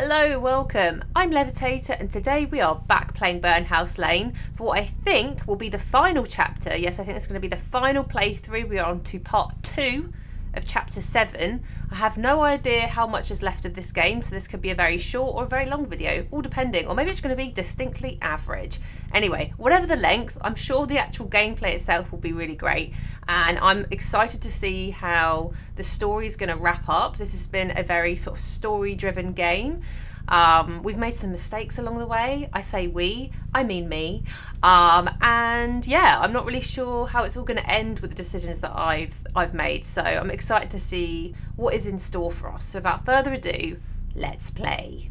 Hello, welcome. I'm Levitator and today we are back playing Burnhouse Lane for what I think will be the final chapter. Yes, I think it's going to be the final playthrough. We are on to part 2 of chapter 7. I have no idea how much is left of this game, so this could be a very short or a very long video, all depending, or maybe it's going to be distinctly average. Anyway, whatever the length, I'm sure the actual gameplay itself will be really great, and I'm excited to see how the story is going to wrap up. This has been a very sort of story-driven game. We've made some mistakes along the way. I say we, I mean me. And yeah, I'm not really sure how it's all going to end with the decisions that I've made. So I'm excited to see what is in store for us. So without further ado, let's play.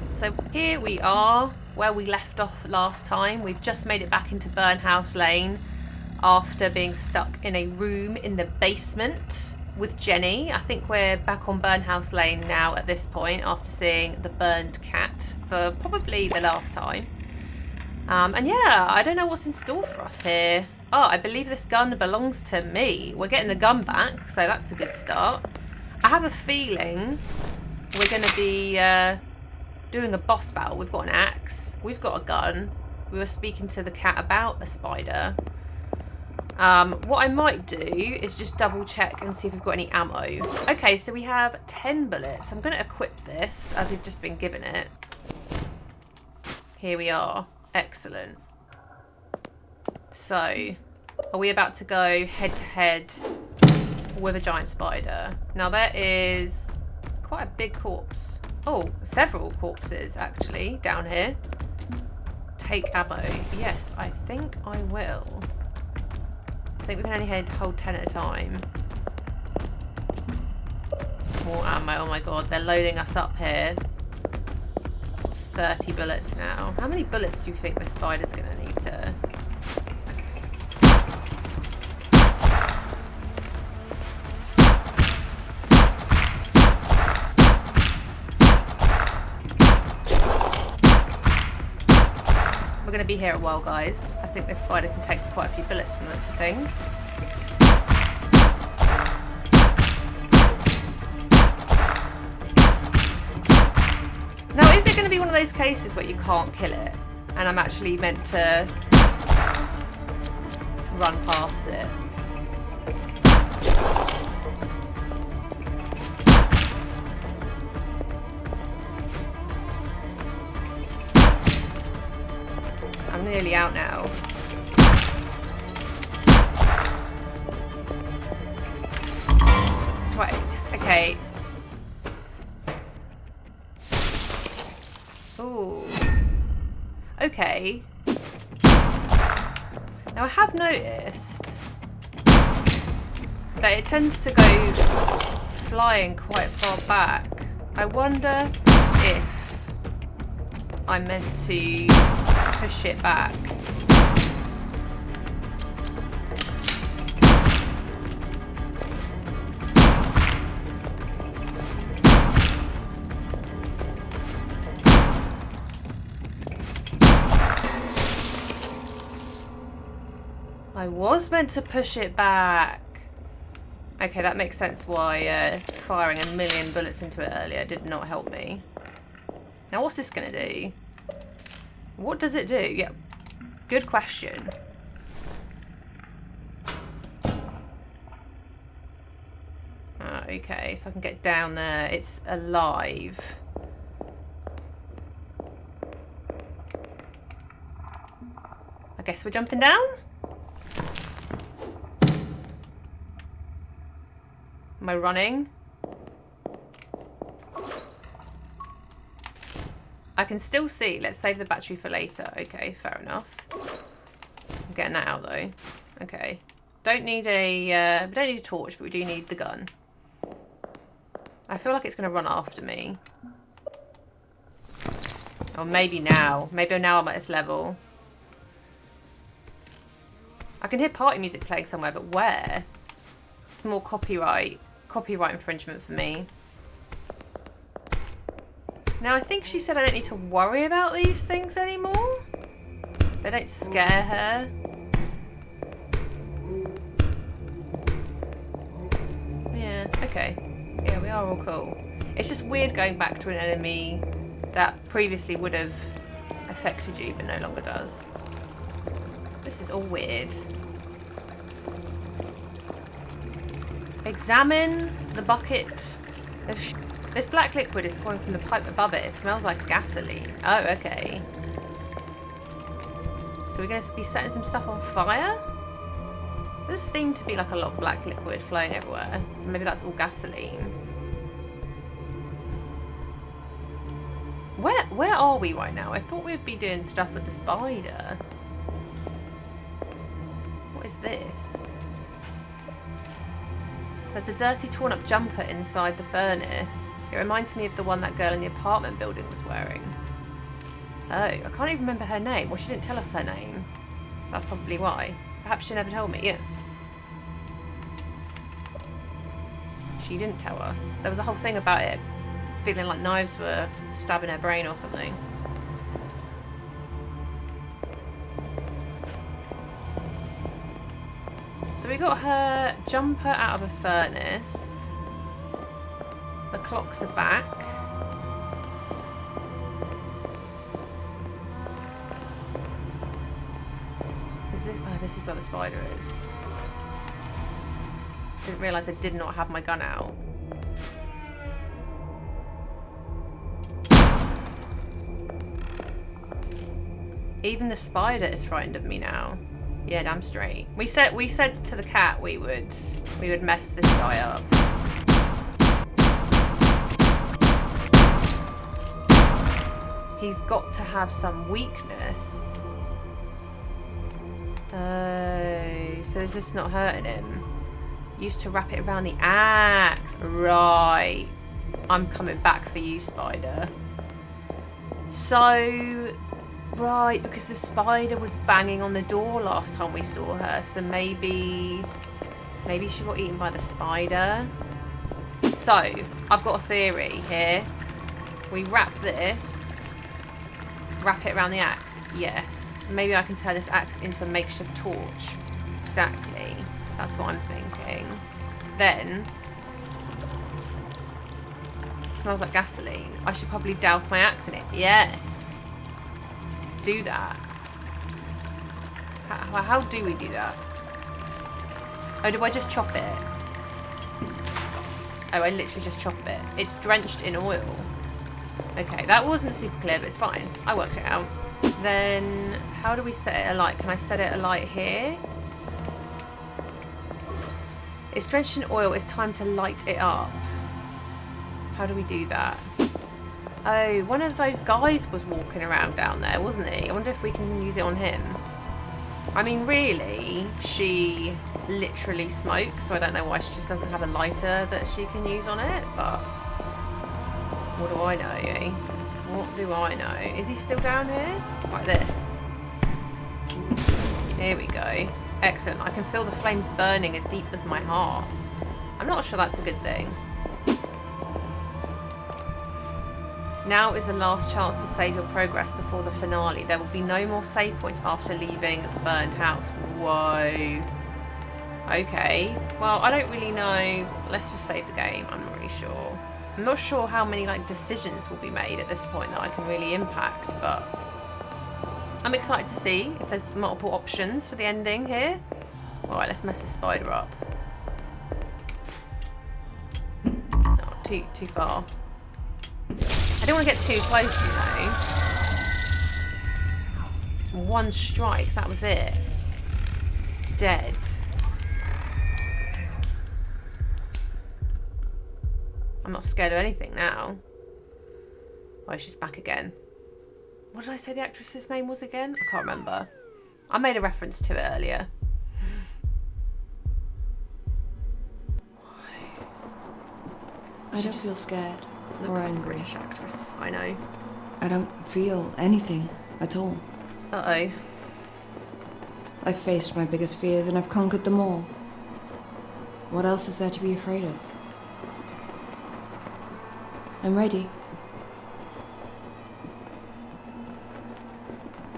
So here we are, where we left off last time. We've just made it back into Burnhouse Lane after being stuck in a room in the basement with Jenny. I think we're back on Burnhouse Lane now at this point after seeing the burned cat for probably the last time. And yeah, I don't know what's in store for us here. Oh, I believe this gun belongs to me. We're getting the gun back, so that's a good start. I have a feeling we're going to be doing a boss battle. We've got an axe. We've got a gun. We were speaking to the cat about a spider. What I might do is just double check and see if we've got any ammo. Okay, so we have 10 bullets. I'm going to equip this as we've just been given it. Here we are. Excellent. So, are we about to go head to head with a giant spider? Now there is quite a big corpse. Oh, several corpses actually down here. Take ammo. Yes, I think I will. I think we can only hold 10 at a time. More ammo. Oh my god, they're loading us up here. 30 bullets now. How many bullets do you think the spider's going to need to... We're going to be here a while, guys. I think this spider can take quite a few bullets from the looks of things. Now, is it going to be one of those cases where you can't kill it, and I'm actually meant to run past it? I'm nearly out now. Right, okay. Ooh. Okay. Now I have noticed that it tends to go flying quite far back. I wonder if I'm meant to push it back. I was meant to push it back. Okay, that makes sense why firing a million bullets into it earlier did not help me. Now what's this going to do? What does it do? Yeah, good question. Okay, so I can get down there. It's alive. I guess we're jumping down? Am I running? I can still see. Let's save the battery for later. Okay, fair enough. I'm getting that out though. Okay. Don't need a we don't need a torch, but we do need the gun. I feel like it's going to run after me. Or maybe now. Maybe now I'm at this level. I can hear party music playing somewhere, but where? It's more copyright infringement for me. Now, I think she said I don't need to worry about these things anymore. They don't scare her. Yeah, okay. Yeah, we are all cool. It's just weird going back to an enemy that previously would have affected you but no longer does. This is all weird. Examine the bucket of this black liquid is pouring from the pipe above it. It smells like gasoline. Oh, okay. So we're going to be setting some stuff on fire? There does seem to be like a lot of black liquid flowing everywhere. So maybe that's all gasoline. Where are we right now? I thought we'd be doing stuff with the spider. What is this? There's a dirty torn up jumper inside the furnace. It reminds me of the one that girl in the apartment building was wearing. Oh, I can't even remember her name. Well, she didn't tell us her name. That's probably why. Perhaps she never told me. Yeah. She didn't tell us. There was a whole thing about it feeling like knives were stabbing her brain or something. So we got her jumper out of a furnace. The clocks are back. Is this? Oh, this is where the spider is. Didn't realise I did not have my gun out. Even the spider is frightened of me now. Yeah, damn straight. We said to the cat we would mess this guy up. He's got to have some weakness. Oh, so is this not hurting him? Used to wrap it around the axe. Right. I'm coming back for you, spider. So, right, because the spider was banging on the door last time we saw her, so maybe she got eaten by the spider. So, I've got a theory here. We wrap this, wrap it around the axe. Yes. Maybe I can turn this axe into a makeshift torch. Exactly. That's what I'm thinking. Then, it smells like gasoline. I should probably douse my axe in it. Yes. Do that. How do we do that? Oh, do I just chop it? Oh, I literally just chop it. It's drenched in oil. Okay, that wasn't super clear, but it's fine. I worked it out. Then, how do we set it alight? Can I set it alight here? It's drenched in oil. It's time to light it up. How do we do that? Oh, one of those guys was walking around down there, wasn't he? I wonder if we can use it on him. I mean, really, she literally smokes, so I don't know why she just doesn't have a lighter that she can use on it, but what do I know, eh? What do I know? Is he still down here? Like this. Here we go. Excellent. I can feel the flames burning as deep as my heart. I'm not sure that's a good thing. Now is the last chance to save your progress before the finale. There will be no more save points after leaving the burned house. Whoa. Okay. Well, I don't really know. Let's just save the game. I'm not really sure. I'm not sure how many decisions will be made at this point that I can really impact, but I'm excited to see if there's multiple options for the ending here. Alright, let's mess the spider up. Oh, too far. I don't want to get too close, you know. One strike, that was it. Dead. I'm not scared of anything now. Oh, she's back again. What did I say the actress's name was again? I can't remember. I made a reference to it earlier. I don't feel scared or angry. British actress, I know. I don't feel anything at all. Uh-oh. I've faced my biggest fears and I've conquered them all. What else is there to be afraid of? I'm ready.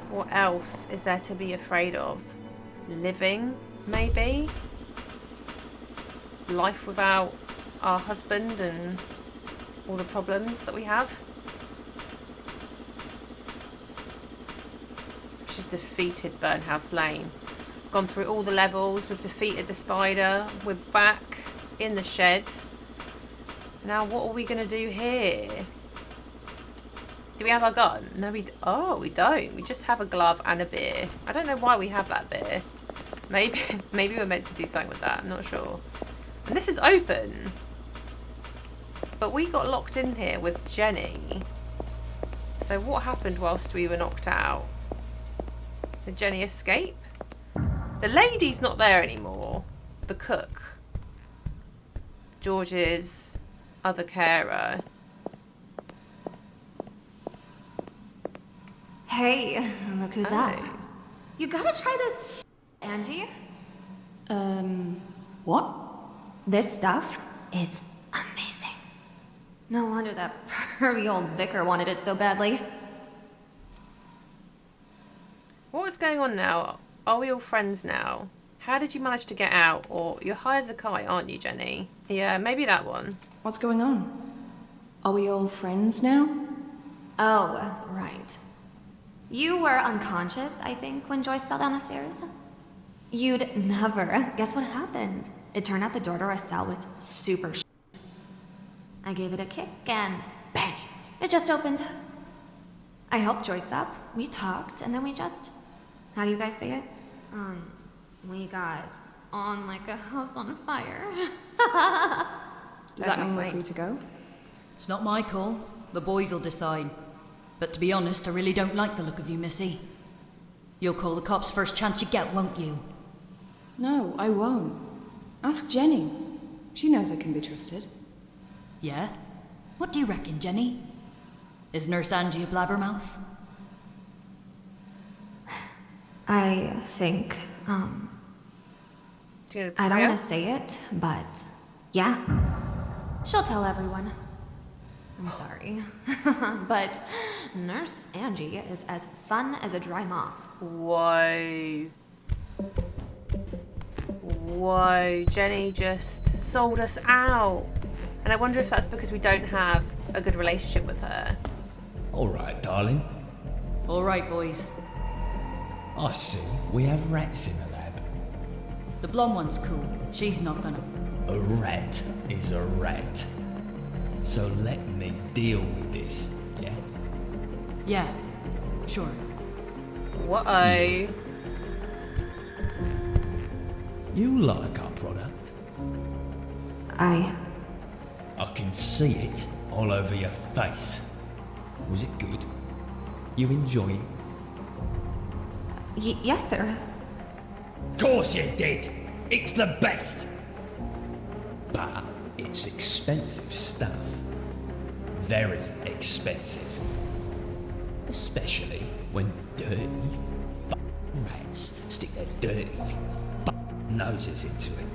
What else is there to be afraid of? Living, maybe? Life without our husband and all the problems that we have. She's defeated Burnhouse Lane. Gone through all the levels. We've defeated the spider. We're back in the shed. Now what are we going to do here? Do we have our gun? No, we don't. We just have a glove and a beer. I don't know why we have that beer. Maybe we're meant to do something with that. I'm not sure. And this is open. But we got locked in here with Jenny. So what happened whilst we were knocked out? Did Jenny escape? The lady's not there anymore. The cook. George's other carer. Hey, look who's up. You gotta try this Angie. What? This stuff is amazing. No wonder that pervy old vicar wanted it so badly. What is going on now? Are we all friends now? How did you manage to get out? Or you're high as a kite, aren't you, Jenny? Yeah, maybe that one. What's going on? Are we all friends now? Oh, right. You were unconscious, I think, when Joyce fell down the stairs. You'd never guess what happened. It turned out the door to our cell was super shit. I gave it a kick and bang! It just opened. I helped Joyce up, we talked, and then we just... How do you guys say it? We got on like a house on fire. Does that mean we're free to go? It's not my call. The boys will decide. But to be honest, I really don't like the look of you, Missy. You'll call the cops first chance you get, won't you? No, I won't. Ask Jenny. She knows I can be trusted. Yeah? What do you reckon, Jenny? Is Nurse Angie a blabbermouth? I think, I don't want to say it, but yeah. She'll tell everyone. I'm sorry. But Nurse Angie is as fun as a dry mop. Whoa. Whoa, Jenny just sold us out. And I wonder if that's because we don't have a good relationship with her. All right, darling. All right, boys. I see. We have rats in the lab. The blonde one's cool. She's not gonna... A rat is a rat. So let me deal with this, yeah? Yeah, sure. Whoa. You like our product? I can see it all over your face. Was it good? You enjoy it? Yes, sir. Course you did! It's the best! But it's expensive stuff. Very expensive. Especially when dirty rats stick their dirty noses into it.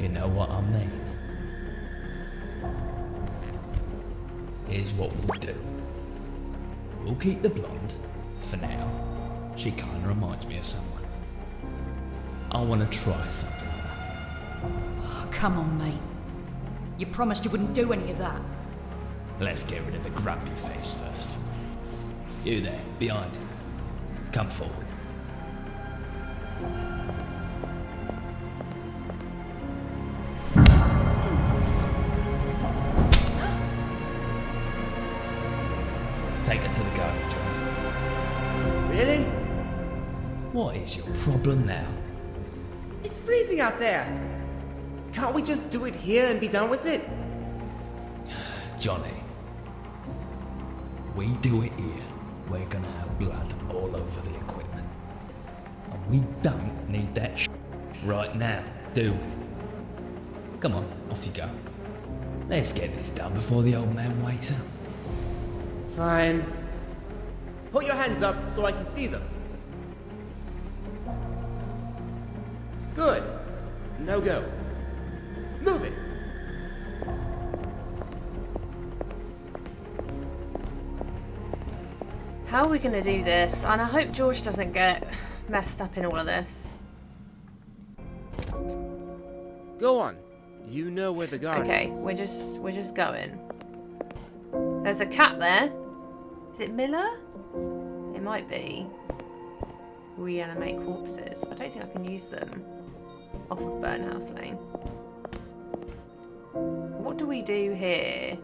You know what I mean? Here's what we'll do. We'll keep the blonde, for now. She kinda reminds me of someone. I wanna try something on her. Oh, come on, mate. You promised you wouldn't do any of that. Let's get rid of the grumpy face first. You there, behind. Come forward. Take her to the garden, Johnny. Really? What is your problem now? It's freezing out there. Can't we just do it here and be done with it? Johnny, we do it here, we're gonna have blood all over the equipment. And we don't need that right now, do we? Come on, off you go. Let's get this done before the old man wakes up. Fine. Put your hands up so I can see them. Good. Now go. Move it. How are we going to do this? And I hope George doesn't get messed up in all of this. Go on. You know where the garden Okay, is. we're just going. There's a cat there. Is it Miller? It might be. Reanimate corpses. I don't think I can use them off of Burnhouse Lane. What do we do here?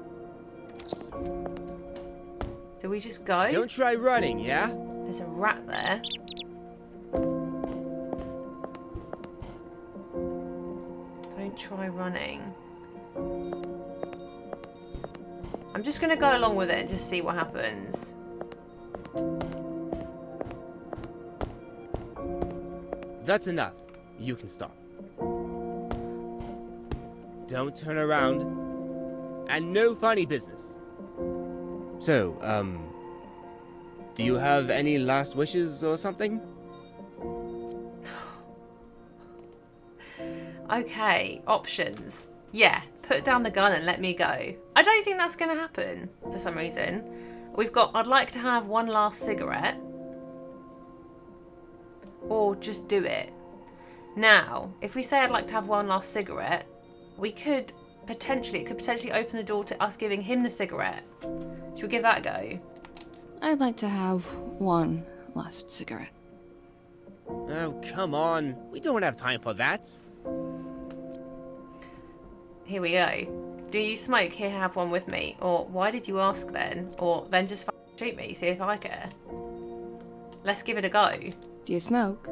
Do we just go? Don't try running, yeah? There's a rat there. Don't try running. I'm just going to go along with it and just see what happens. That's enough. You can stop. Don't turn around. And no funny business. So, do you have any last wishes or something? Okay, options. Yeah, put down the gun and let me go. I don't think that's going to happen for some reason. We've got, I'd like to have one last cigarette. Or just do it. Now, if we say I'd like to have one last cigarette, we could potentially, it could potentially open the door to us giving him the cigarette. Should we give that a go? I'd like to have one last cigarette. Oh, come on. We don't have time for that. Here we go. Do you smoke? Here, have one with me. Or why did you ask then? Or then just shoot me, see if I care. Let's give it a go. Do you smoke?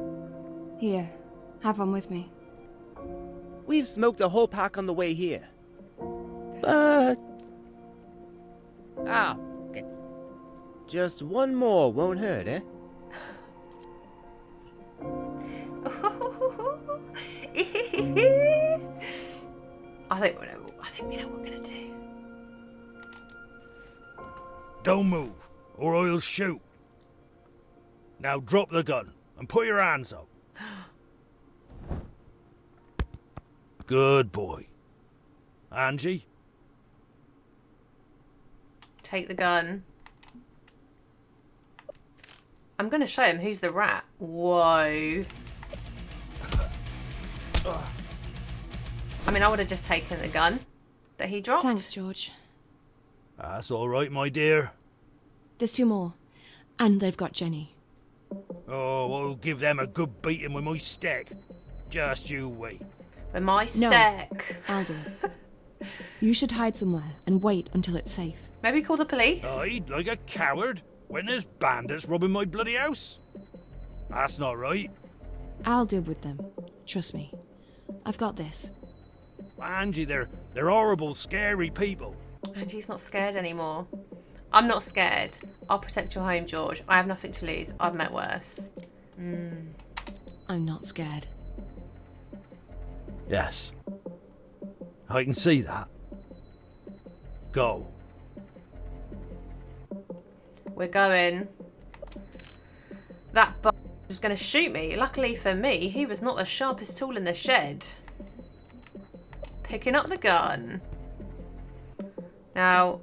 Here, have one with me. We've smoked a whole pack on the way here. But... ah, okay. Just one more won't hurt, eh? I think we know what we're gonna do. Don't move, or I'll shoot. Now drop the gun and put your hands up. Good boy. Angie? Take the gun. I'm gonna show him who's the rat. Whoa. I mean, I would have just taken the gun that he dropped. Thanks, George. That's all right, my dear. There's two more. And they've got Jenny. Oh, I'll give them a good beating with my stick. Just you wait. With my No. stick. I'll do it. You should hide somewhere and wait until it's safe. Maybe call the police. Hide like a coward when there's bandits robbing my bloody house? That's not right. I'll deal with them. Trust me. I've got this. Angie, they're horrible, scary people. Angie's not scared anymore. I'm not scared. I'll protect your home, George. I have nothing to lose. I've met worse. I'm not scared. Yes. I can see that. Go. We're going. That was going to shoot me. Luckily for me, he was not the sharpest tool in the shed. Picking up the gun. Now,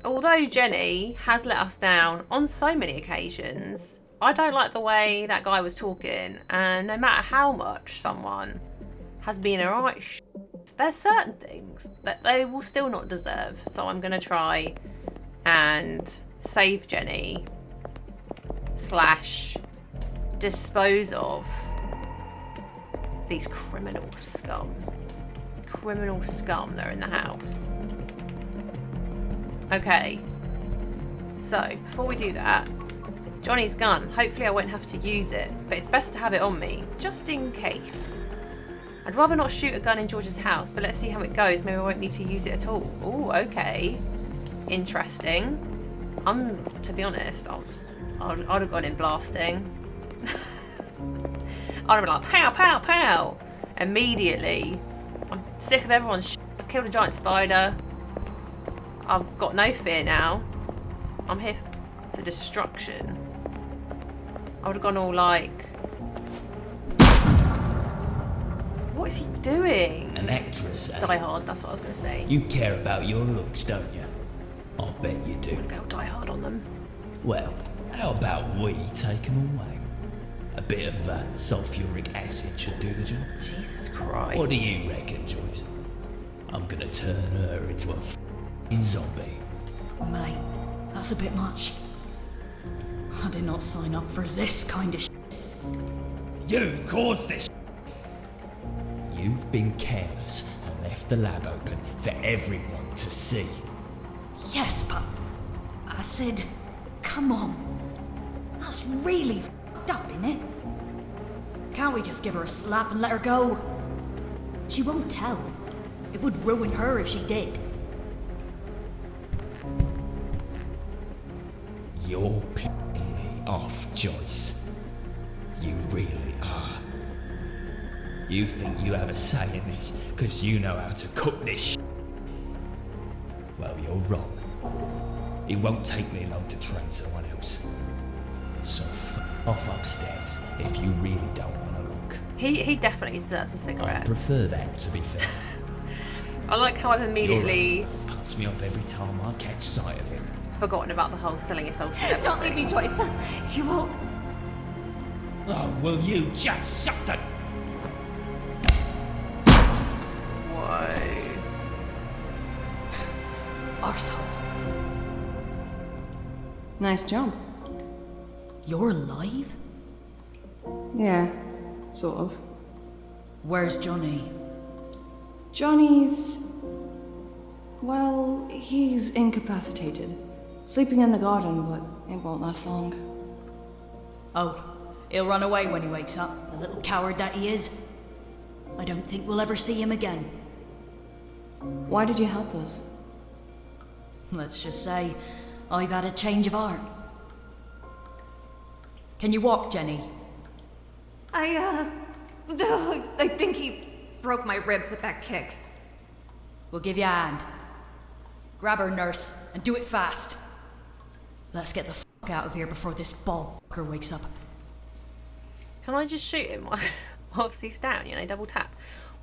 although Jenny has let us down on so many occasions, I don't like the way that guy was talking, and no matter how much someone has been a right there's certain things that they will still not deserve. So I'm going to try and save Jenny / dispose of these criminal scum. Criminal scum that are in the house. Okay. So, before we do that, Johnny's gun. Hopefully I won't have to use it, but it's best to have it on me, just in case. I'd rather not shoot a gun in George's house, but let's see how it goes. Maybe I won't need to use it at all. Ooh, okay. Interesting. To be honest, I'd have gone in blasting. I'd have been like, pow, pow, pow. Immediately. I'm sick of everyone's shit. I killed a giant spider. I've got no fear now. I'm here for destruction. I would have gone all like... What is he doing? An actress, eh? Die Hard, that's what I was going to say. You care about your looks, don't you? I'll bet you do. Go Die Hard on them. Well, how about we take them away? A bit of sulfuric acid should do the job. Jesus Christ. What do you reckon, Joyce? I'm gonna turn her into a f***ing zombie. Mate, that's a bit much. I did not sign up for this kind of You caused this. You've been careless and left the lab open for everyone to see. Yes, but I said, come on. That's really f***ed up, innit? Can't we just give her a slap and let her go? She won't tell. It would ruin her if she did. You're pissing me off, Joyce. You really are. You think you have a say in this because you know how to cook this shit. Well, you're wrong. It won't take me long to train someone else. So off upstairs if you really don't want to look. He definitely deserves a I cigarette. prefer that, to be fair. I like how I've immediately You're right. Puts me off every time I catch sight of him. forgotten about the whole selling your soul to the devil Don't leave thing. me, Joyce. You won't. Oh, will you just shut the... Whoa. Arsehole. Nice job. You're alive? Yeah, sort of. Where's Johnny? Johnny's... well, he's incapacitated. Sleeping in the garden, but it won't last long. Oh, he'll run away when he wakes up, the little coward that he is. I don't think we'll ever see him again. Why did you help us? Let's just say, I've had a change of heart. Can you walk, Jenny? I think he broke my ribs with that kick. We'll give you a hand. Grab her, nurse, and do it fast. Let's get the fuck out of here before this bald fucker wakes up. Can I just shoot him whilst he's down, you know, double tap?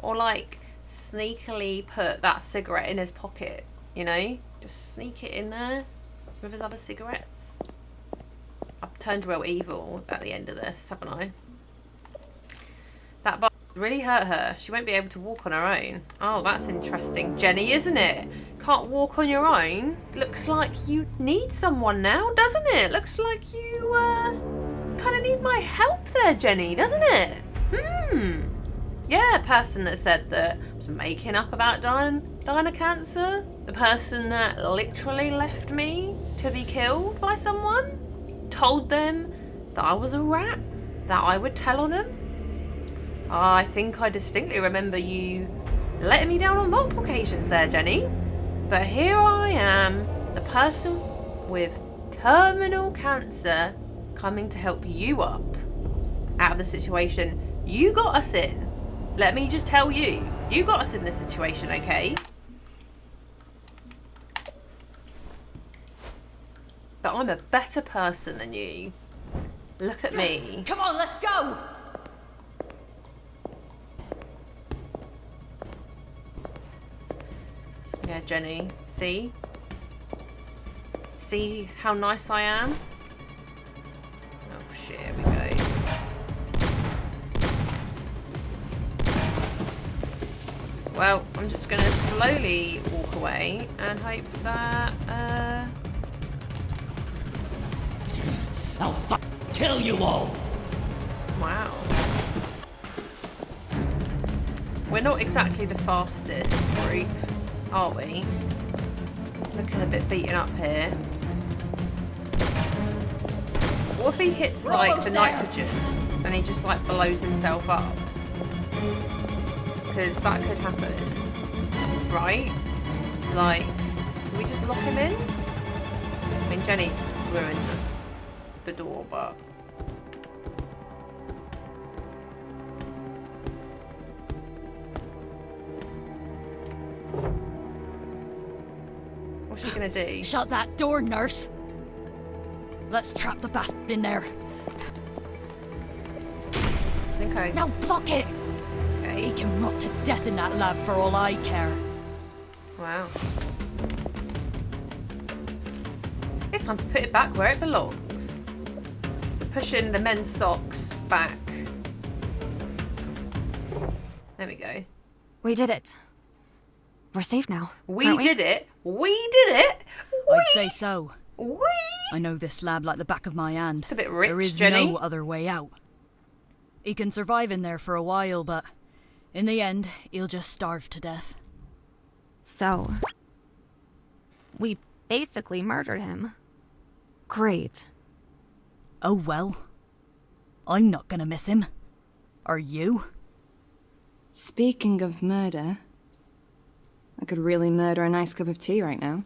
Or like sneakily put that cigarette in his pocket, you know? Just sneak it in there with his other cigarettes. I've turned real evil at the end of this, haven't I? That really hurt her. She won't be able to walk on her own. Oh, that's interesting. Jenny, isn't it? Can't walk on your own. Looks like you need someone now, doesn't it? Looks like you, kind of need my help there, Jenny, doesn't it? Yeah, person that said that was making up about dying of cancer. The person that literally left me to be killed by someone. Told them that I was a rat, that I would tell on them. I think I distinctly remember you letting me down on multiple occasions there, Jenny. But here I am, the person with terminal cancer, coming to help you up out of the situation you got us in. Let me just tell you, you got us in this situation, okay? But I'm a better person than you. Look at me. Come on, let's go! Yeah, Jenny, see? See how nice I am? Oh shit, here we go. Well, I'm just gonna slowly walk away and hope that, I'll kill you all! wow. We're not exactly the fastest group, are we? Looking a bit beaten up here. What if he hits We're like almost the there. nitrogen and he just like blows himself up? Because that could happen, right? Like, can we just lock him in? I mean, Jenny ruined the door, but... What's she gonna do? Shut that door, nurse. Let's trap the bastard in there. Okay. Now block it! He Okay. can rot to death in that lab for all I care. Wow. It's time to put it back where it belongs. Pushing the men's socks back. There we go. We did it. We're safe now. We aren't did it. We did it. I'd say so. Whee! I know this lab like the back of my hand. It's a bit rich, There is Jenny. no other way out. He can survive in there for a while, but in the end, he'll just starve to death. So, we basically murdered him. Great. Oh well. I'm not gonna miss him. Are you? Speaking of murder, I could really murder a nice cup of tea right now.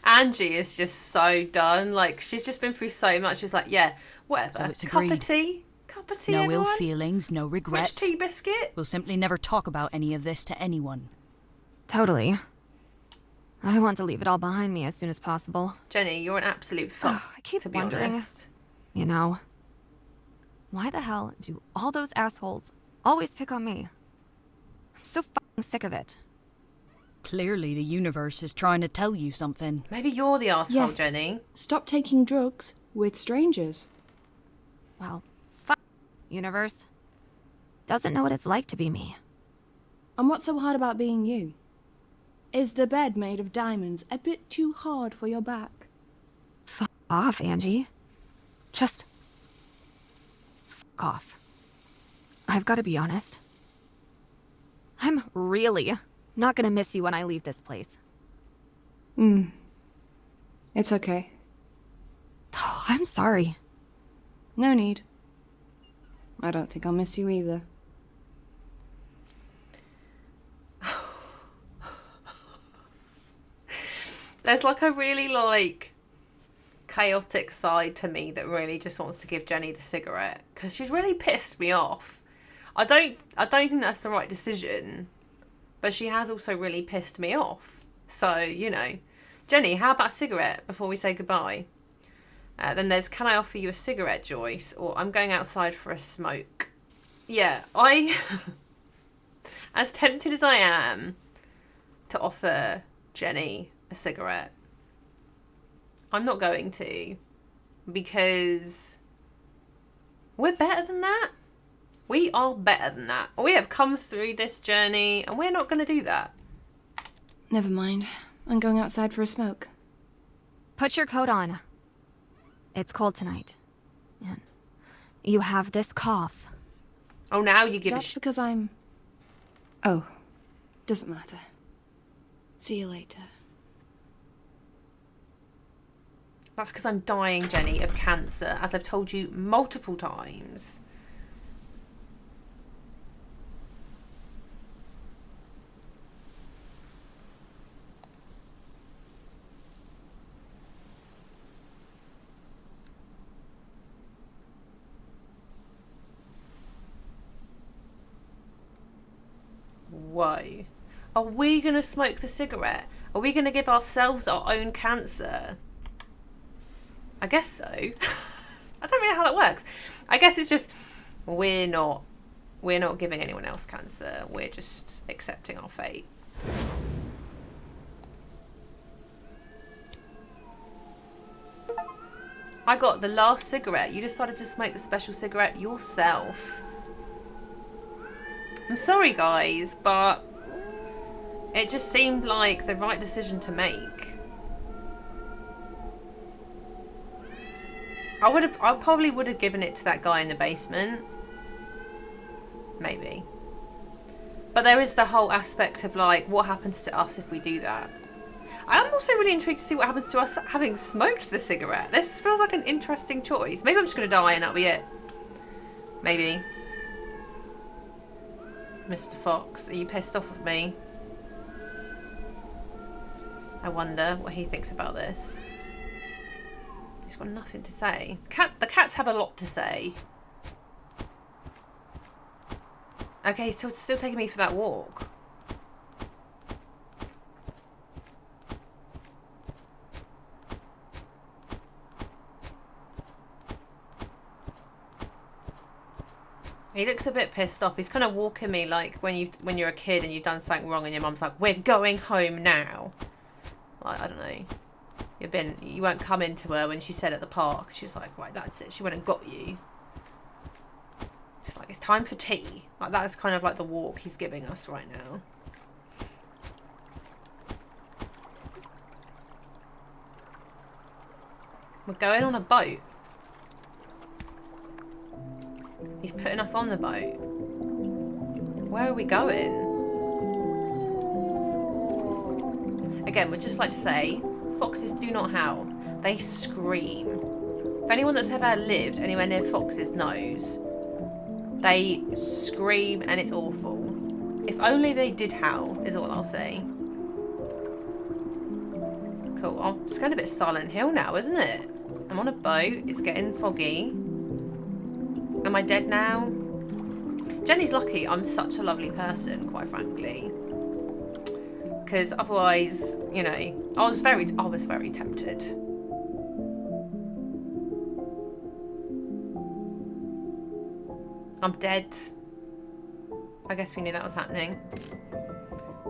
Angie is just so done. Like, she's just been through so much. She's like, yeah, whatever. So it's Cup agreed. of tea? Cup of tea, No everyone? ill feelings, no Rich regrets. tea biscuit? We'll simply never talk about any of this to anyone. Totally. I want to leave it all behind me as soon as possible. Jenny, you're an absolute fuck, I keep to be wondering, honest. you know, why the hell do all those assholes always pick on me? I'm so fucking sick of it. Clearly the universe is trying to tell you something. Maybe you're the arsehole, Yeah. Jenny. Stop taking drugs with strangers. Well, fuck, universe. Doesn't know what it's like to be me. And what's so hard about being you? Is the bed made of diamonds a bit too hard for your back? Fuck off, Angie. Just fuck off. I've got to be honest. I'm really not gonna miss you when I leave this place. It's okay. I'm sorry. No need. I don't think I'll miss you either. There's like a really chaotic side to me that really just wants to give Jenny the cigarette because she's really pissed me off. I don't think that's the right decision, but she has also really pissed me off. So, you know, Jenny, how about a cigarette before we say goodbye? Then there's, can I offer you a cigarette, Joyce? Or I'm going outside for a smoke. Yeah, as tempted as I am to offer Jenny a cigarette, I'm not going to, because we're better than that. We are better than that. We have come through this journey and we're not going to do that. Never mind. I'm going outside for a smoke. Put your coat on. It's cold tonight. And you have this cough. Oh, now you give That's a because I'm... Oh, doesn't matter. See you later. That's because I'm dying, Jenny, of cancer, as I've told you multiple times. Whoa. Are we going to smoke the cigarette? Are we going to give ourselves our own cancer? I guess so. I don't really know how that works. I guess it's just we're not giving anyone else cancer. We're just accepting our fate. I got the last cigarette. You decided to smoke the special cigarette yourself. I'm sorry, guys, but it just seemed like the right decision to make. I probably would have given it to that guy in the basement. Maybe. But there is the whole aspect of like, what happens to us if we do that? I am also really intrigued to see what happens to us having smoked the cigarette. This feels like an interesting choice. Maybe I'm just going to die and that'll be it. Maybe. Mr. Fox, are you pissed off with me? I wonder what he thinks about this. He's got nothing to say. The cats have a lot to say. Okay, he's still taking me for that walk. He looks a bit pissed off. He's kind of walking me like when you're a kid and you've done something wrong and your mum's like, "We're going home now." Like, I don't know. You won't come into her when she said at the park. She's like, right, that's it. She went and got you. She's like, it's time for tea. Like, that's kind of like the walk he's giving us right now. We're going on a boat. He's putting us on the boat. Where are we going? Again, we'd just like to say, foxes do not howl. They scream. If anyone that's ever lived anywhere near foxes knows, they scream and it's awful. If only they did howl, is all I'll say. Cool. Oh, it's going a bit Silent Hill now, isn't it? I'm on a boat. It's getting foggy. Am I dead now? Jenny's lucky I'm such a lovely person, quite frankly. Because otherwise, you know, I was very tempted. I'm dead. I guess we knew that was happening.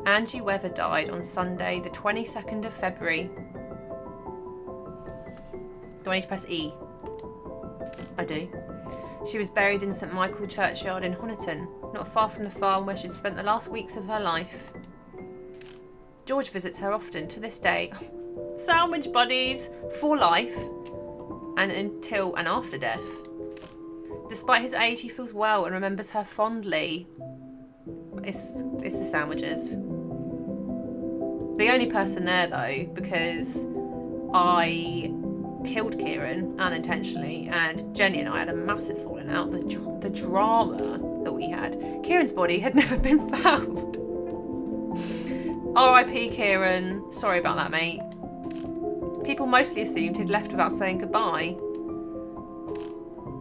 Angie Weather died on Sunday, the 22nd of February. Do I need to press E? I do. She was buried in St Michael Churchyard in Honiton, not far from the farm where she'd spent the last weeks of her life. George visits her often to this day. Sandwich buddies for life and until and after death. Despite his age, he feels well and remembers her fondly. It's the sandwiches. The only person there though, because I killed Kieran unintentionally, and Jenny and I had a massive falling out. The drama that we had. Kieran's body had never been found. R.I.P. Kieran. Sorry about that, mate. People mostly assumed he'd left without saying goodbye.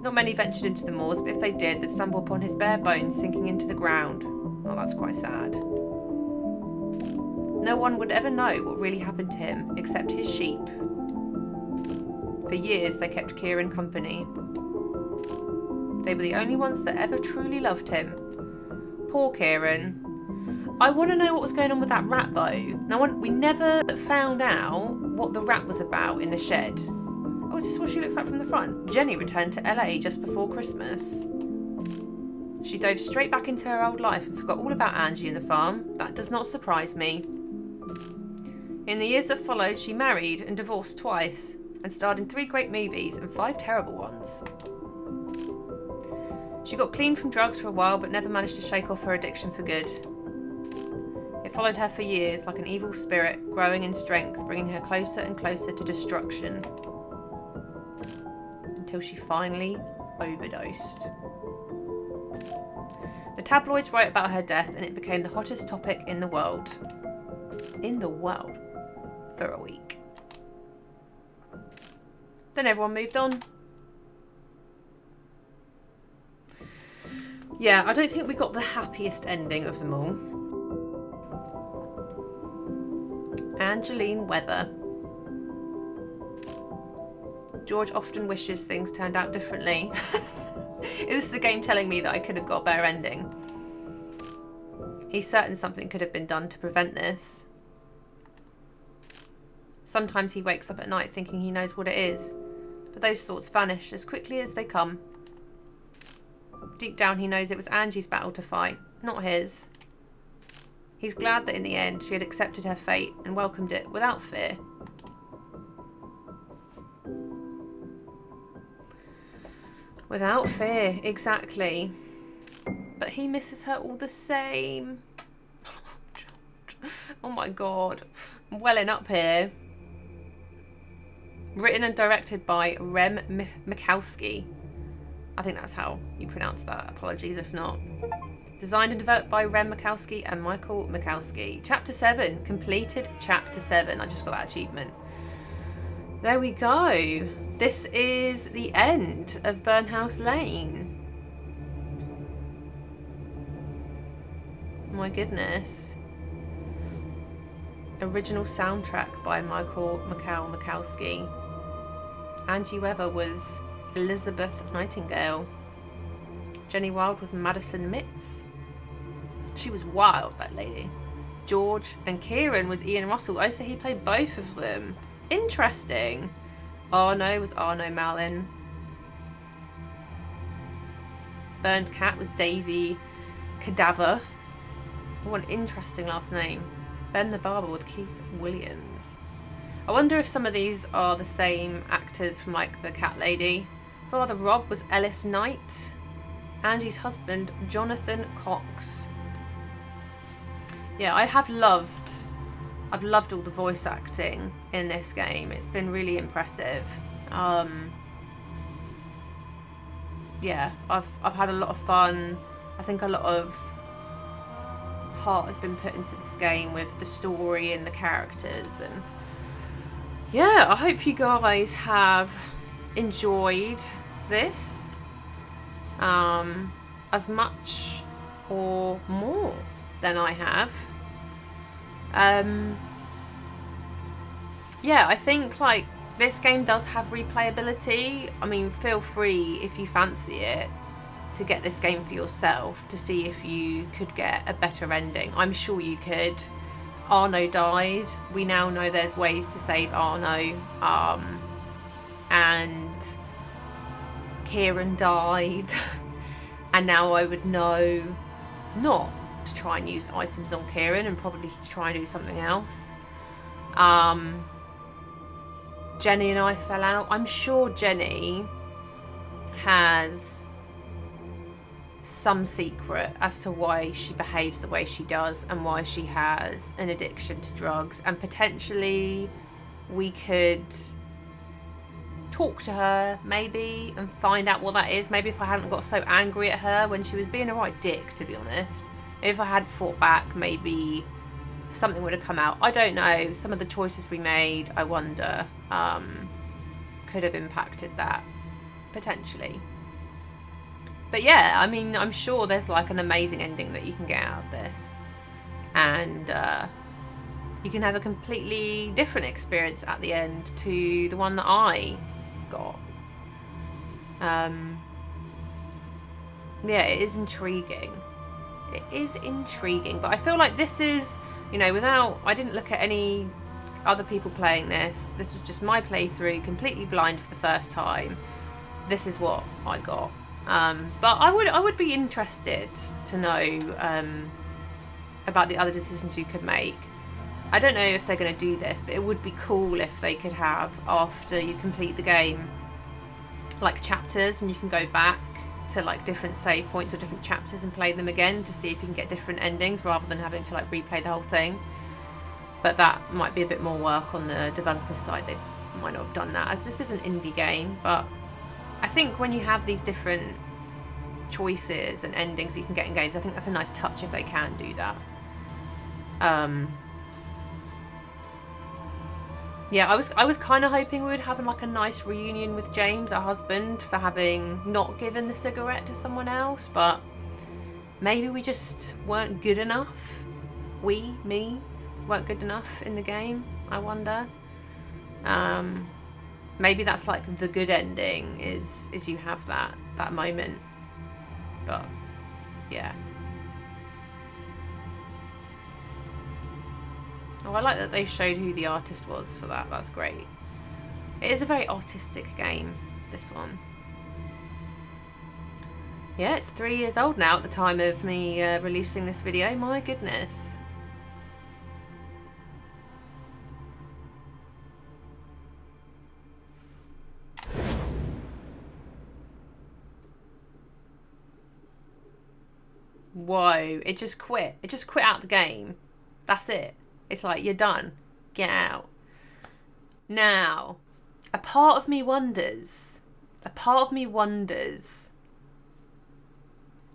Not many ventured into the moors, but if they did, they'd stumble upon his bare bones sinking into the ground. Oh, that's quite sad. No one would ever know what really happened to him, except his sheep. For years, they kept Kieran company. They were the only ones that ever truly loved him. Poor Kieran. I want to know what was going on with that rat, though. Now, we never found out what the rat was about in the shed. Oh, is this what she looks like from the front? Jenny returned to LA just before Christmas. She dove straight back into her old life and forgot all about Angie and the farm. That does not surprise me. In the years that followed, she married and divorced twice and starred in 3 great movies and 5 terrible ones. She got clean from drugs for a while but never managed to shake off her addiction for good. It followed her for years like an evil spirit, growing in strength, bringing her closer and closer to destruction. Until she finally overdosed. The tabloids wrote about her death and it became the hottest topic in the world. In the world. For a week. Then everyone moved on. Yeah, I don't think we got the happiest ending of them all. Angie Weather. George often wishes things turned out differently. Is this the game telling me that I could have got a better ending? He's certain something could have been done to prevent this. Sometimes he wakes up at night thinking he knows what it is, but those thoughts vanish as quickly as they come. Deep down he knows it was Angie's battle to fight, not his. He's glad that in the end she had accepted her fate and welcomed it without fear. Without fear, exactly. But he misses her all the same. Oh my god. I'm welling up here. Written and directed by Rem Mikowski. I think that's how you pronounce that. Apologies if not. Designed and developed by Rem Mikowski and Michael Mikowski. Chapter 7. Completed Chapter 7. I just got that achievement. There we go. This is the end of Burnhouse Lane. My goodness. Original soundtrack by Michael Mikowski. Angie Weather was Elizabeth Nightingale. Jenny Wilde was Madison Mitz. She was wild, that lady. George and Kieran was Ian Russell. Oh, so he played both of them. Interesting. Arno was Arno Malin. Burned Cat was Davy Cadaver. What an interesting last name. Ben the Barber with Keith Williams. I wonder if some of these are the same actors from like the Cat Lady. Father Rob was Ellis Knight. Angie's husband, Jonathan Cox. Yeah, I've loved all the voice acting in this game. It's been really impressive. Yeah, I've had a lot of fun. I think a lot of heart has been put into this game with the story and the characters, and yeah, I hope you guys have enjoyed this as much or more than I have. Yeah, I think like this game does have replayability. I mean, feel free if you fancy it to get this game for yourself to see if you could get a better ending. I'm sure you could. Arno died. We now know there's ways to save Arno. And Kieran died. And now I would know not to try and use items on Kieran and probably to try and do something else. Jenny and I fell out. I'm sure Jenny has some secret as to why she behaves the way she does and why she has an addiction to drugs, and potentially we could talk to her maybe and find out what that is. Maybe if I hadn't got so angry at her when she was being a right dick, to be honest, if I had fought back, maybe something would have come out. I don't know. Some of the choices we made, I wonder, could have impacted that potentially. But yeah, I mean, I'm sure there's like an amazing ending that you can get out of this, and you can have a completely different experience at the end to the one that I got. Yeah, it is intriguing. It is intriguing, but I feel like this is, you know, I didn't look at any other people playing this. This was just my playthrough, completely blind for the first time. This is what I got. But I would be interested to know about the other decisions you could make. I don't know if they're going to do this, but it would be cool if they could have, after you complete the game, like chapters, and you can go back to like different save points or different chapters and play them again to see if you can get different endings rather than having to like replay the whole thing. But that might be a bit more work on the developer's side. They might not have done that, as this is an indie game, but I think when you have these different choices and endings that you can get in games, I think that's a nice touch if they can do that. Yeah, I was kind of hoping we would have like a nice reunion with James, our husband, for having not given the cigarette to someone else, but maybe we just weren't good enough. Me, weren't good enough in the game, I wonder. Maybe that's like the good ending, is you have that moment. But yeah. Oh, I like that they showed who the artist was for that. That's great. It is a very artistic game, this one. Yeah, it's 3 years old now at the time of me releasing this video. My goodness. Whoa, it just quit. It just quit out the game. That's it. It's like, you're done. Get out. Now, a part of me wonders,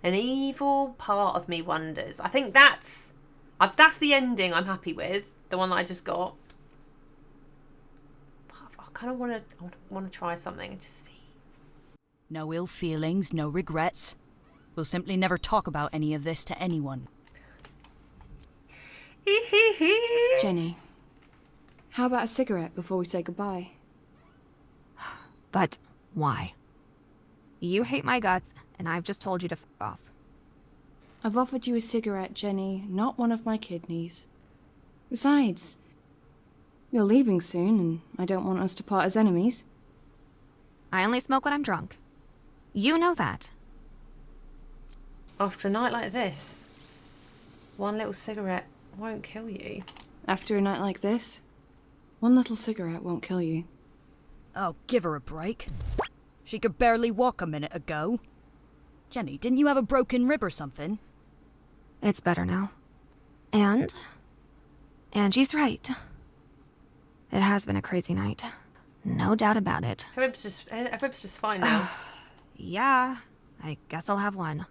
an evil part of me wonders. I think that's the ending I'm happy with, the one that I just got. I kind of want to try something and just see. No ill feelings, no regrets. We'll simply never talk about any of this to anyone. Jenny, how about a cigarette before we say goodbye? But why? You hate my guts, and I've just told you to f*** off. I've offered you a cigarette, Jenny, not one of my kidneys. Besides, you're leaving soon, and I don't want us to part as enemies. I only smoke when I'm drunk. You know that. After a night like this, one little cigarette won't kill you. After a night like this, One little cigarette won't kill you. Oh, give her a break. She could barely walk a minute ago. Jenny, didn't you have a broken rib or something? It's better now. And Angie's right. It has been a crazy night. No doubt about it. Her rib's just fine now. Yeah, I guess I'll have one.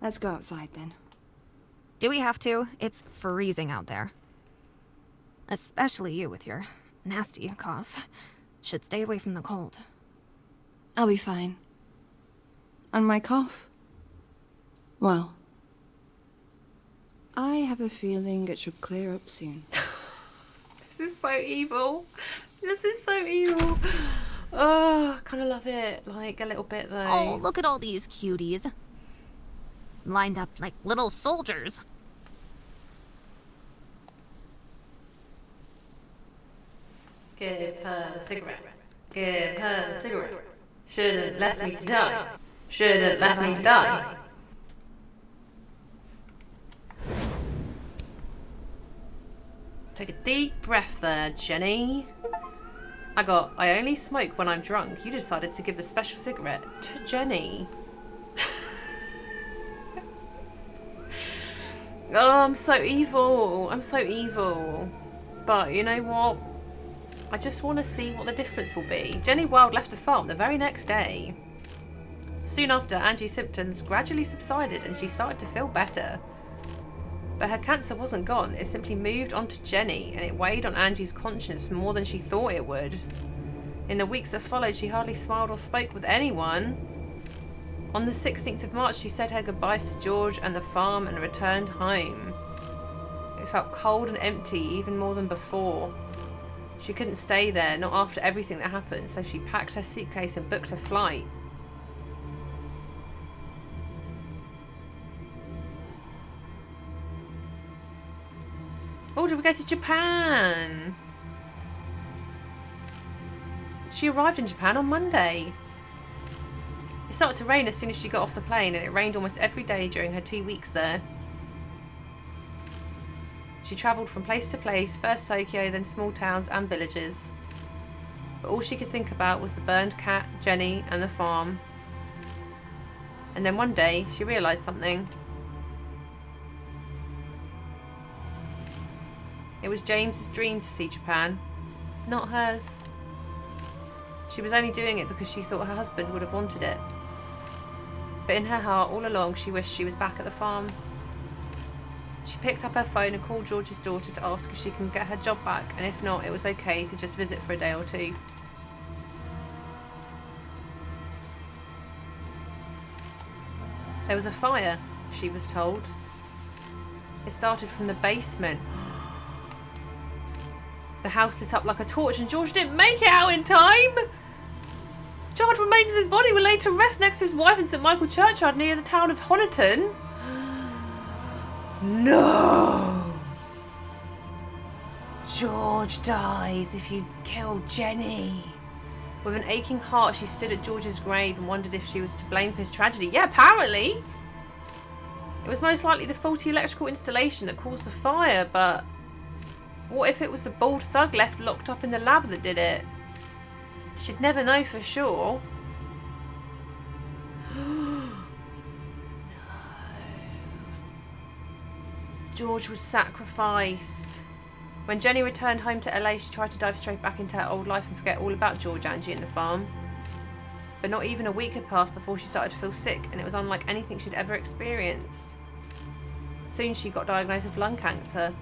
Let's go outside then. Do we have to? It's freezing out there. Especially you with your nasty cough. Should stay away from the cold. I'll be fine. And my cough? Well, I have a feeling it should clear up soon. This is so evil. This is so evil. Oh, I kind of love it. Like, a little bit, though. Oh, look at all these cuties. Lined up like little soldiers. Give her a cigarette. Give her a cigarette. Shouldn't left me to die. Shouldn't left me to die. Take a deep breath there, Jenny. I only smoke when I'm drunk. You decided to give the special cigarette to Jenny. Oh, I'm so evil. I'm so evil. But you know what? I just want to see what the difference will be. Jenny Wilde left the farm the very next day. Soon after, Angie's symptoms gradually subsided and she started to feel better. But her cancer wasn't gone, it simply moved on to Jenny, and it weighed on Angie's conscience more than she thought it would. In the weeks that followed, she hardly smiled or spoke with anyone. On the 16th of March, she said her goodbyes to George and the farm and returned home. It felt cold and empty, even more than before. She couldn't stay there, not after everything that happened, so she packed her suitcase and booked a flight. Oh, did we go to Japan? She arrived in Japan on Monday. It started to rain as soon as she got off the plane, and it rained almost every day during her 2 weeks there. She travelled from place to place, first Tokyo, then small towns and villages. But all she could think about was the burned cat, Jenny, and the farm. And then one day, she realised something. It was James's dream to see Japan, not hers. She was only doing it because she thought her husband would have wanted it. But in her heart, all along, she wished she was back at the farm. She picked up her phone and called George's daughter to ask if she can get her job back, and if not, it was okay to just visit for a day or two. There was a fire, she was told. It started from the basement. The house lit up like a torch and George didn't make it out in time! Charred remains of his body were laid to rest next to his wife in St Michael Churchyard near the town of Honiton. No! George dies if you kill Jenny. With an aching heart, she stood at George's grave and wondered if she was to blame for his tragedy. Yeah, apparently! It was most likely the faulty electrical installation that caused the fire, but what if it was the bald thug left locked up in the lab that did it? She'd never know for sure. No. George was sacrificed. When Jenny returned home to LA, she tried to dive straight back into her old life and forget all about George, Angie and the farm. But not even a week had passed before she started to feel sick, and it was unlike anything she'd ever experienced. Soon she got diagnosed with lung cancer.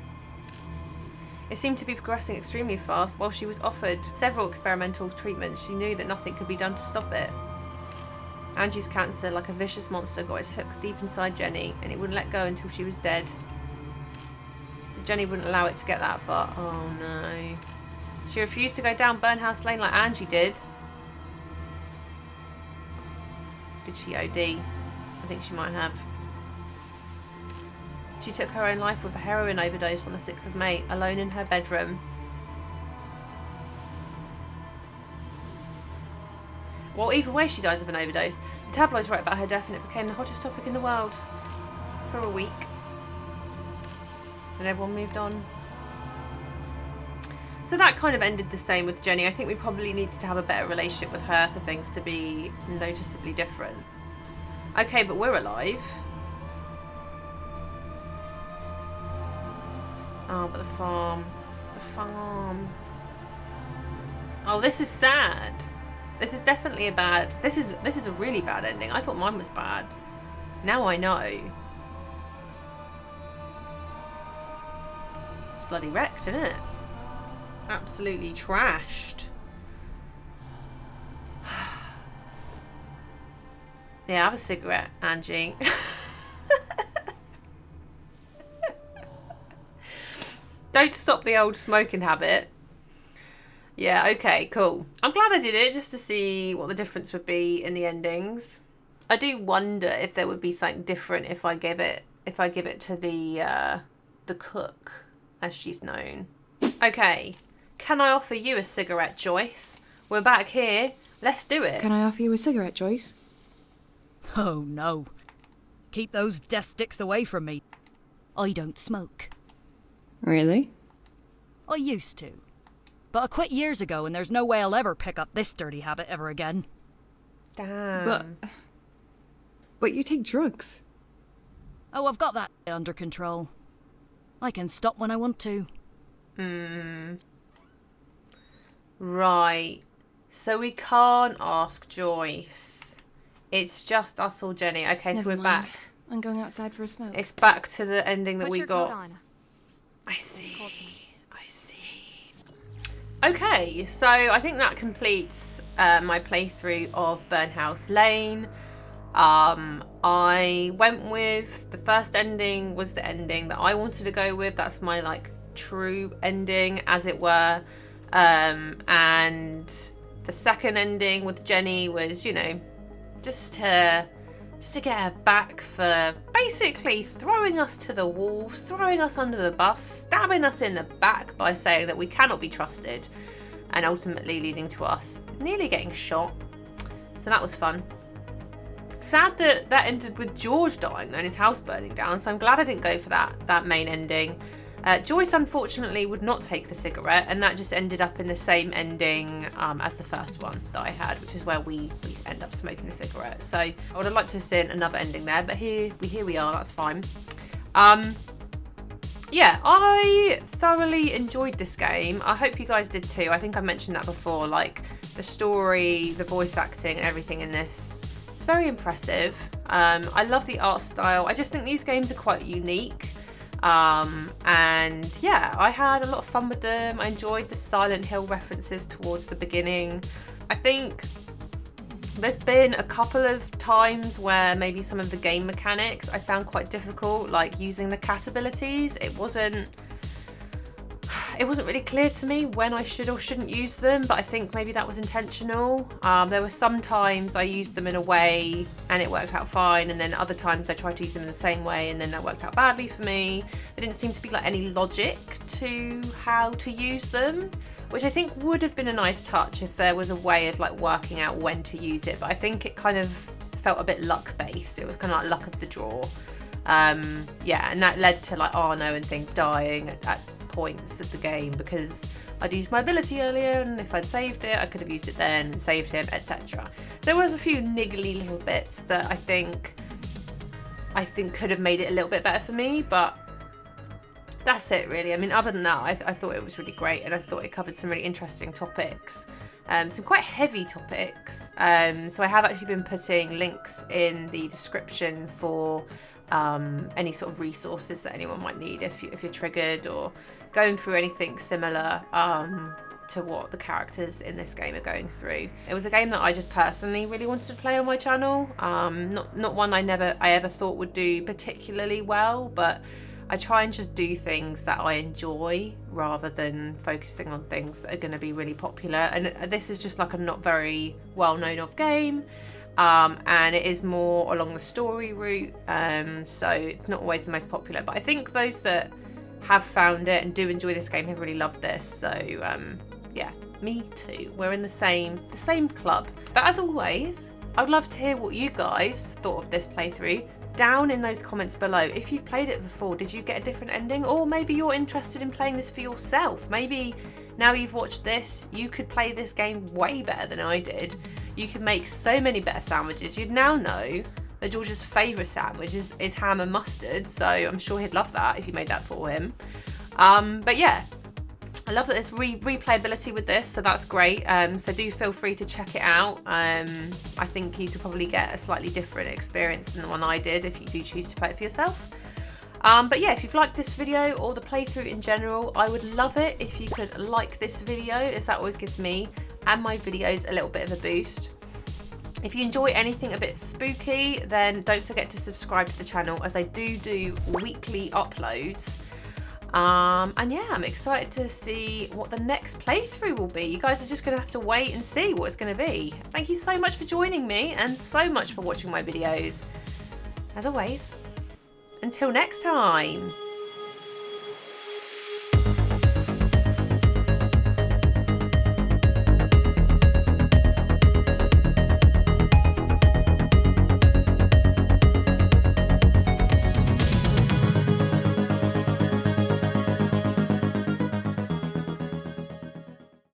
It seemed to be progressing extremely fast. While she was offered several experimental treatments, she knew that nothing could be done to stop it. Angie's cancer, like a vicious monster, got its hooks deep inside Jenny, and it wouldn't let go until she was dead. But Jenny wouldn't allow it to get that far. Oh no. She refused to go down Burnhouse Lane like Angie did. Did she OD? I think she might have. She took her own life with a heroin overdose on the 6th of May, alone in her bedroom. Well, either way she dies of an overdose. The tabloids wrote about her death and it became the hottest topic in the world. For a week. Then everyone moved on. So that kind of ended the same with Jenny. I think we probably needed to have a better relationship with her for things to be noticeably different. Okay, but we're alive. Oh, but the farm. The farm. Oh, this is sad. This is definitely a bad... This is a really bad ending. I thought mine was bad. Now I know. It's bloody wrecked, isn't it? Absolutely trashed. Yeah, have a cigarette, Angie. Don't stop the old smoking habit. Yeah, okay, cool. I'm glad I did it just to see what the difference would be in the endings. I do wonder if there would be something different if I give it to the cook, as she's known. Okay, can I offer you a cigarette, Joyce? We're back here. Let's do it. Can I offer you a cigarette, Joyce? Oh no. Keep those death sticks away from me. I don't smoke. Really? I used to. But I quit years ago and there's no way I'll ever pick up this dirty habit ever again. Damn. But you take drugs. Oh, I've got that under control. I can stop when I want to. Right. So we can't ask Joyce. It's just us or Jenny. Okay, so Never we're mind. back. I'm going outside for a smoke. It's back to the ending that Put we your got. coat on. I see. I see. Okay, so I think that completes my playthrough of Burnhouse Lane. I went with the first ending was the ending that I wanted to go with. That's my like true ending, as it were. And the second ending with Jenny was, you know, just to get her back for basically throwing us to the wolves, throwing us under the bus, stabbing us in the back by saying that we cannot be trusted, and ultimately leading to us nearly getting shot. So that was fun. Sad that that ended with George dying and his house burning down, so I'm glad I didn't go for that main ending. Joyce unfortunately would not take the cigarette, and that just ended up in the same ending as the first one that I had, which is where we end up smoking the cigarette. So I would have liked to have seen another ending there, but here we are, that's fine. Yeah, I thoroughly enjoyed this game. I hope you guys did too. I think I mentioned that before, like the story, the voice acting and everything in this. It's very impressive. I love the art style. I just think these games are quite unique. And yeah, I had a lot of fun with them. I enjoyed the Silent Hill references towards the beginning. I think there's been a couple of times where maybe some of the game mechanics I found quite difficult, like using the cat abilities. It wasn't really clear to me when I should or shouldn't use them, but I think maybe that was intentional. There were some times I used them in a way and it worked out fine, and then other times I tried to use them in the same way and then that worked out badly for me. There didn't seem to be like any logic to how to use them, which I think would have been a nice touch if there was a way of like working out when to use it, but I think it kind of felt a bit luck based. It was kind of like luck of the draw. Yeah, and that led to like Arno and things dying at points of the game because I'd used my ability earlier, and if I'd saved it I could have used it then and saved him, etc. There was a few niggly little bits that I think could have made it a little bit better for me, but that's it really. I mean, other than that, I thought it was really great, and I thought it covered some really interesting topics, some quite heavy topics. So I have actually been putting links in the description for any sort of resources that anyone might need if you're triggered or going through anything similar to what the characters in this game are going through. It was a game that I just personally really wanted to play on my channel. Not one I ever thought would do particularly well, but I try and just do things that I enjoy rather than focusing on things that are going to be really popular. And this is just like a not very well known of game. And it is more along the story route, so it's not always the most popular, but I think those that have found it and do enjoy this game have really loved this. So yeah, me too. We're in the same club. But as always, I'd love to hear what you guys thought of this playthrough down in those comments below. If you've played it before, did you get a different ending, or maybe you're interested in playing this for yourself? Maybe Now you've watched this, you could play this game way better than I did. You could make so many better sandwiches. You'd now know that George's favourite sandwich is ham and mustard, so I'm sure he'd love that if you made that for him. But yeah, I love that there's replayability with this, so that's great. So do feel free to check it out. I think you could probably get a slightly different experience than the one I did if you do choose to play it for yourself. But yeah, if you've liked this video or the playthrough in general, I would love it if you could like this video, as that always gives me and my videos a little bit of a boost. If you enjoy anything a bit spooky, then don't forget to subscribe to the channel, as I do weekly uploads. And yeah, I'm excited to see what the next playthrough will be. You guys are just going to have to wait and see what it's going to be. Thank you so much for joining me and so much for watching my videos. As always, until next time.